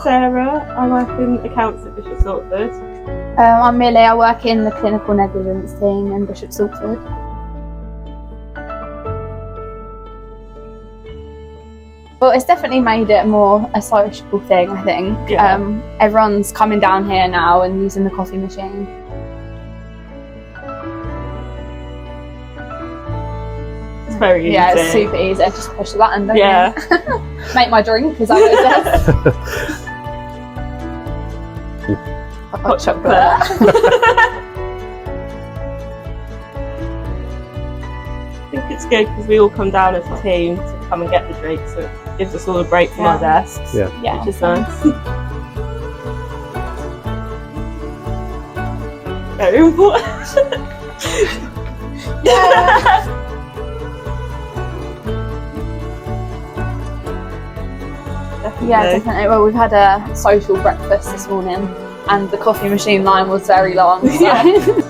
Sarah. I work in accounts at Bishop Salford. I'm Millie. I work in the clinical negligence team in Bishop Salford. Well, it's definitely made it more a sociable thing, I think. Yeah. Everyone's coming down here now and using the coffee machine. It's very easy. Yeah, it's super easy. Just push the button, don't Yeah. you? Make my drink, as I always says. Hot chocolate. I think it's good because we all come down as a team to come and get the drink, so it gives us all a break from our desks, Yeah. which is nice. Very important. Yeah. Yeah, definitely. Well, we've had a social breakfast this morning and the coffee machine line was very long. So. Yeah.